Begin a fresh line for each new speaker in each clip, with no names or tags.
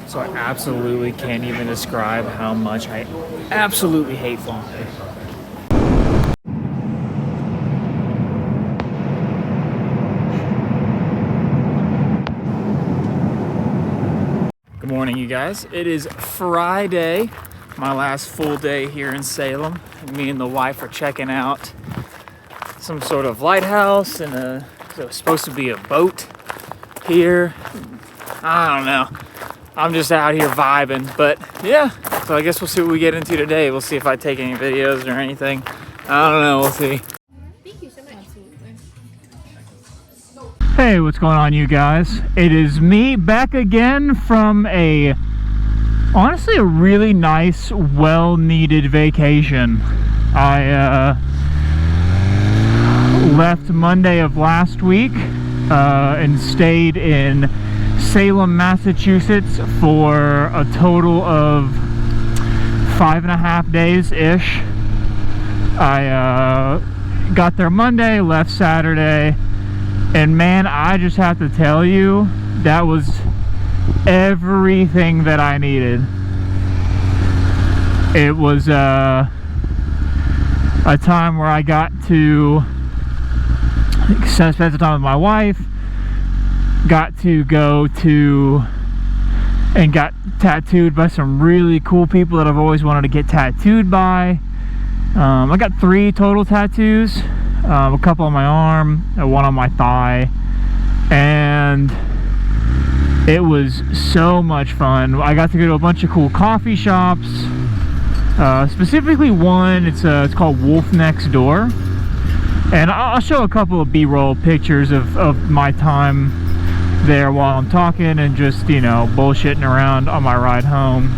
So I absolutely can't even describe how much I absolutely hate flying. Good morning, you guys. It is Friday, my last full day here in Salem. Me and the wife are checking out some sort of lighthouse, and it's supposed to be a boat here. I don't know. I'm just out here vibing, but yeah. So I guess we'll see what we get into today. We'll see if I take any videos or anything. I don't know. We'll see.
Thank you so much.
Hey, what's going on, you guys? It is me back again from honestly a really nice, well-needed vacation. I left Monday of last week and stayed in Salem, Massachusetts for a total of 5.5 days-ish. I got there Monday, left Saturday. And man, I just have to tell you, that was everything that I needed. It was a time where I got to spend some time with my wife, got to go to and got tattooed by some really cool people that I've always wanted to get tattooed by. I got 3 total tattoos. A couple on my arm, one on my thigh, and it was so much fun. I got to go to a bunch of cool coffee shops, specifically one, it's called Wolf Next Door, and I'll show a couple of b-roll pictures of my time there while I'm talking and just, you know, bullshitting around on my ride home.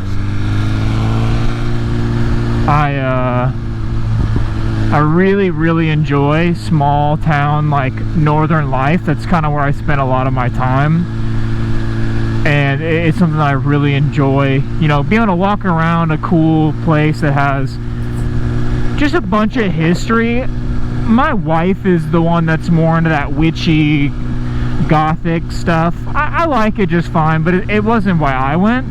I really enjoy small town, like, northern life. That's kind of where I spend a lot of my time, and it's something that I really enjoy, you know, being able to walk around a cool place that has just a bunch of history. My wife is the one that's more into that witchy gothic stuff. I like it just fine, but it wasn't why I went.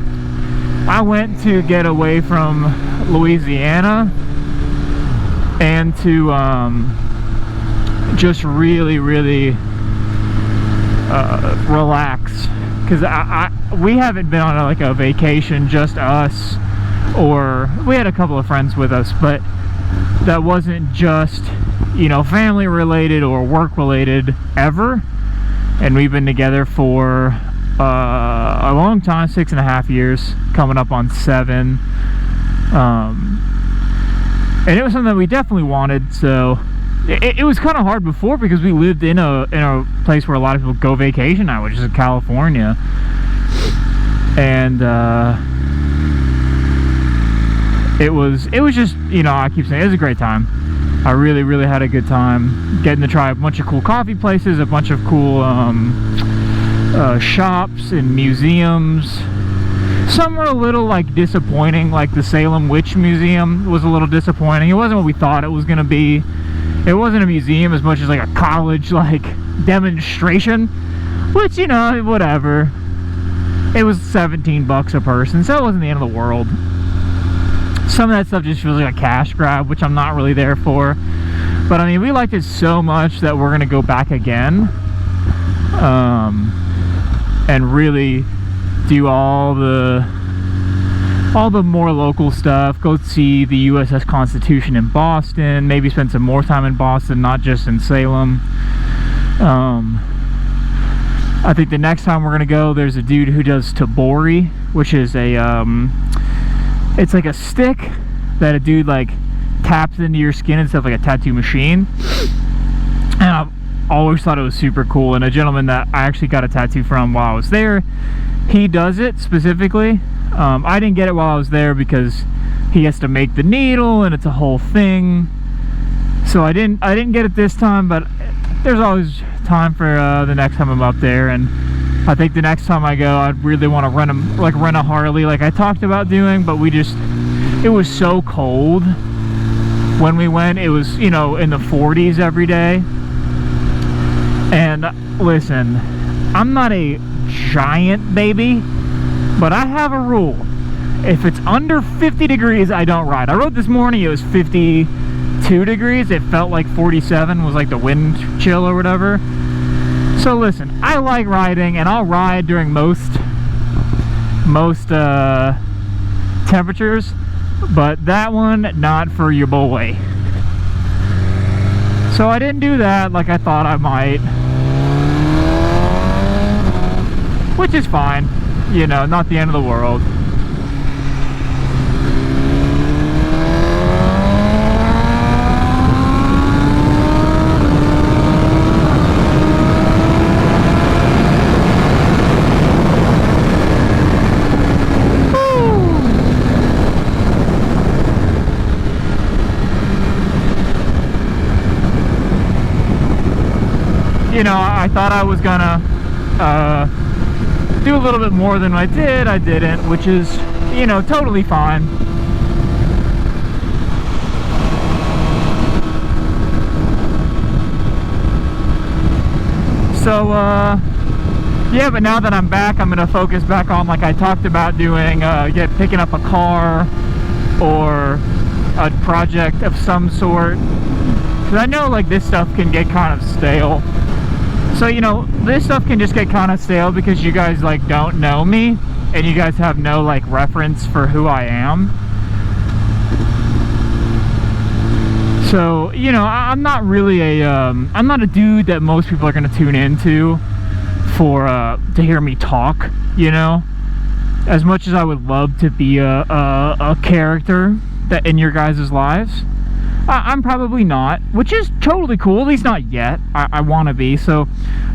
I went to get away from Louisiana and to just really relax, because we haven't been on a vacation, just us, or we had a couple of friends with us, but that wasn't just, you know, family related or work related ever. And we've been together for a long time, 6.5 years, coming up on 7. And it was something that we definitely wanted, so it was kind of hard before because we lived in a place where a lot of people go vacation now, which is California. And it was just, you know, I keep saying, it was a great time. I really had a good time getting to try a bunch of cool coffee places, a bunch of cool shops and museums. Some were a little disappointing, like the Salem Witch Museum was a little disappointing. It wasn't what we thought it was going to be. It wasn't a museum as much as a college demonstration, which, you know, whatever. It was $17 a person, so it wasn't the end of the world. Some of that stuff just feels like a cash grab, which I'm not really there for. But I mean, we liked it so much that we're going to go back again, and really do all the more local stuff. Go see the USS Constitution in Boston, maybe spend some more time in Boston, not just in Salem. I think the next time we're gonna go, there's a dude who does tabori, which is it's like a stick that a dude taps into your skin and stuff, like a tattoo machine. And I've always thought it was super cool, and a gentleman that I actually got a tattoo from while I was there, he does it specifically. I didn't get it while I was there because he has to make the needle and it's a whole thing, so I didn't get it this time. But there's always time for the next time I'm up there, and I think the next time I go, I'd really want to rent a Harley like I talked about doing. But it was so cold when we went. It was, you know, in the 40s every day. And listen, I'm not a giant baby, But I have a rule. If it's under 50 degrees, I don't ride. I rode this morning, it was 52 degrees. It felt like 47 was like the wind chill or whatever. So listen, I like riding, and I'll ride during most temperatures, but that one, not for your boy. So I didn't do that like I thought I might, which is fine, you know, not the end of the world. You know, I thought I was gonna do a little bit more than I did. I didn't, which is, you know, totally fine. So, yeah, but now that I'm back, I'm gonna focus back on, like I talked about doing, picking up a car or a project of some sort. Because I know, like, this stuff can get kind of stale. So, you know, this stuff can just get kind of stale because you guys, like, don't know me. And you guys have no, like, reference for who I am. So, you know, I'm not really a, I'm not a dude that most people are going to tune into for, to hear me talk, you know. As much as I would love to be a character that in your guys' lives. I'm probably not, which is totally cool, at least not yet. I want to be. So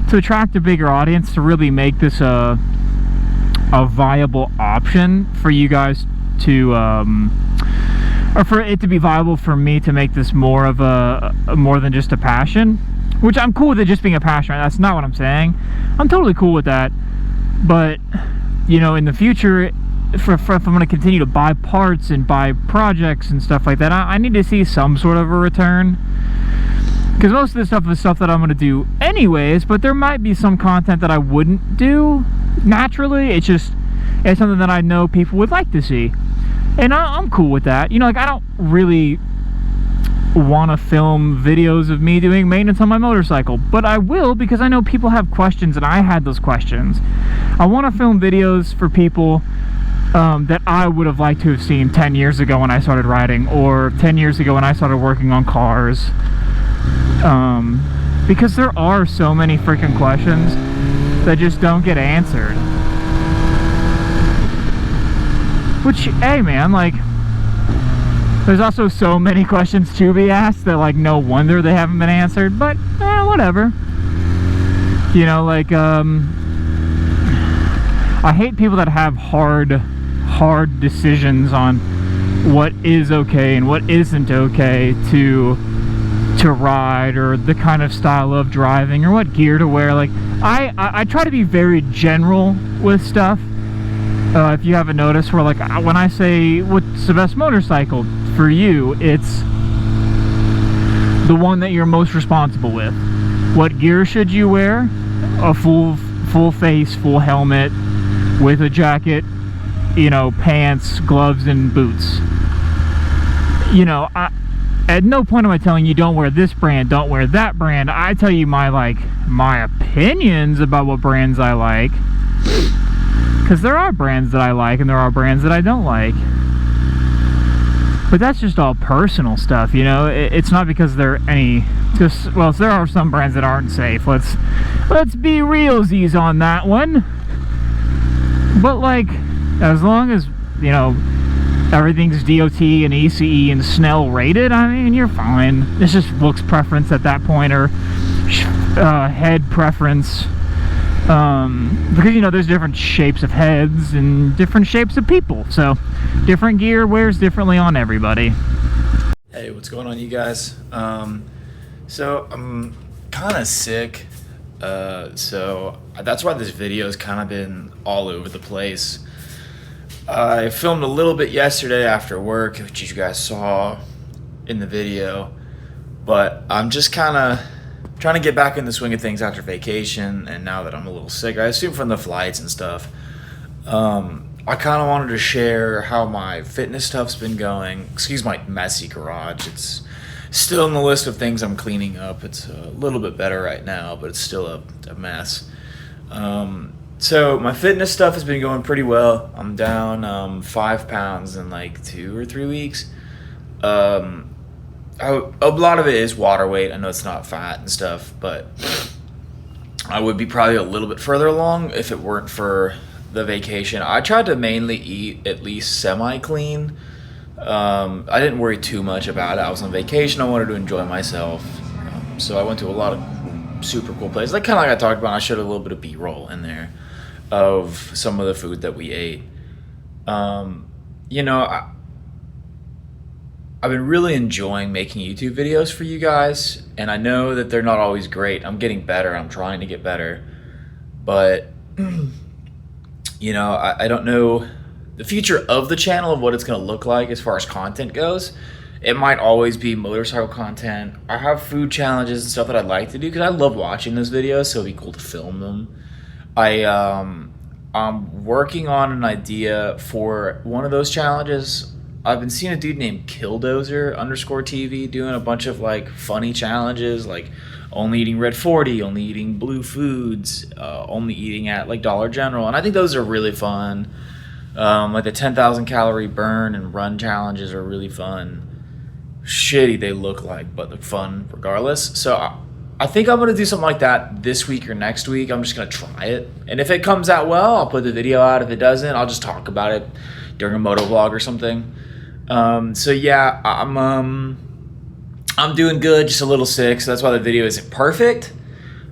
to attract a bigger audience, to really make this a viable option for you guys to, or for it to be viable for me to make this more of more than just a passion, which I'm cool with it just being a passion. That's not what I'm saying. I'm totally cool with that. But, you know, in the future, if I'm going to continue to buy parts and buy projects and stuff like that, I need to see some sort of a return. Because most of this stuff is stuff that I'm going to do anyways, but there might be some content that I wouldn't do naturally. It's something that I know people would like to see. And I'm cool with that. You know, like, I don't really want to film videos of me doing maintenance on my motorcycle, but I will because I know people have questions, and I had those questions. I want to film videos for people that I would have liked to have seen 10 years ago when I started riding, or 10 years ago when I started working on cars. Because there are so many freaking questions that just don't get answered. Which, hey man, like, there's also so many questions to be asked that, like, no wonder they haven't been answered, but, whatever. You know, like, I hate people that have hard decisions on what is okay and what isn't okay to ride, or the kind of style of driving, or what gear to wear. Like, I try to be very general with stuff. If you haven't noticed, where, like, when I say what's the best motorcycle for you, it's the one that you're most responsible with. What gear should you wear? A full face, full helmet, with a jacket, you know, pants, gloves, and boots. You know, at no point am I telling you don't wear this brand, don't wear that brand. I tell you my opinions about what brands I like, because there are brands that I like and there are brands that I don't like. But that's just all personal stuff, you know. It's not because there are some brands that aren't safe. Let's be realsies on that one. But, like, as long as, you know, everything's DOT and ECE and Snell rated, I mean, you're fine. It's just looks preference at that point, or head preference. Because, you know, there's different shapes of heads and different shapes of people. So, different gear wears differently on everybody.
Hey, what's going on, you guys? So, I'm kind of sick. So that's why this video's kind of been all over the place. I filmed a little bit yesterday after work, which you guys saw in the video, but I'm just kind of trying to get back in the swing of things after vacation, and now that I'm a little sick, I assume from the flights and stuff. I kind of wanted to share how my fitness stuff's been going. Excuse my messy garage. It's still in the list of things I'm cleaning up. It's a little bit better right now, but it's still a mess. So my fitness stuff has been going pretty well. I'm down 5 pounds in like 2 or 3 weeks. A lot of it is water weight. I know it's not fat and stuff, but I would be probably a little bit further along if it weren't for the vacation. I tried to mainly eat at least semi-clean. I didn't worry too much about it. I was on vacation. I wanted to enjoy myself. So I went to a lot of super cool places. Like kind of like I talked about, I showed a little bit of B-roll in there of some of the food that we ate. You know, I've been really enjoying making YouTube videos for you guys, and I know that they're not always great. I'm getting better. I'm trying to get better. But you know, I don't know the future of the channel, of what it's going to look like as far as content goes. It might always be motorcycle content. I have food challenges and stuff that I'd like to do because I love watching those videos, so it'd be cool to film them. I'm working on an idea for one of those challenges. I've been seeing a dude named Killdozer_TV doing a bunch of like funny challenges, like only eating red 40, only eating blue foods, only eating at like Dollar General, and I think those are really fun. Like the 10,000 calorie burn and run challenges are really fun. Shitty they look like, but they're fun regardless. So I think I'm gonna do something like that this week or next week. I'm just gonna try it, and if it comes out well, I'll put the video out. If it doesn't, I'll just talk about it during a moto vlog or something. So yeah, I'm doing good, just a little sick, so that's why the video isn't perfect.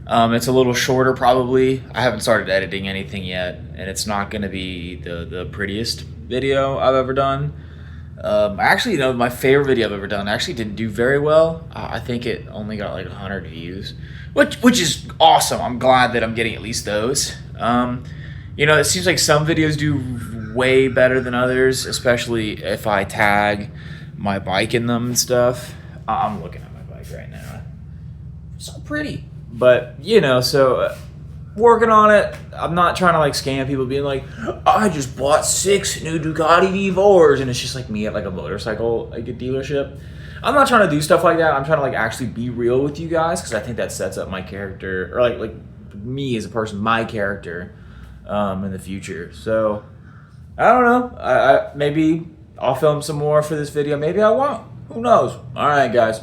It's a little shorter probably. I haven't started editing anything yet, and it's not going to be the prettiest video I've ever done. Actually, you know, my favorite video I've ever done actually didn't do very well. I think it only got like 100 views, which is awesome. I'm glad that I'm getting at least those. You know, it seems like some videos do way better than others, especially if I tag my bike in them and stuff. I'm looking at my bike right now. So pretty. But, you know, so working on it. I'm not trying to like scam people being like, I just bought 6 new Ducati V4s, and it's just like me at like a motorcycle like a dealership. I'm not trying to do stuff like that. I'm trying to like actually be real with you guys, because I think that sets up my character, or like me as a person, my character in the future. So I don't know. I maybe I'll film some more for this video. Maybe I won't. Who knows? All right, guys.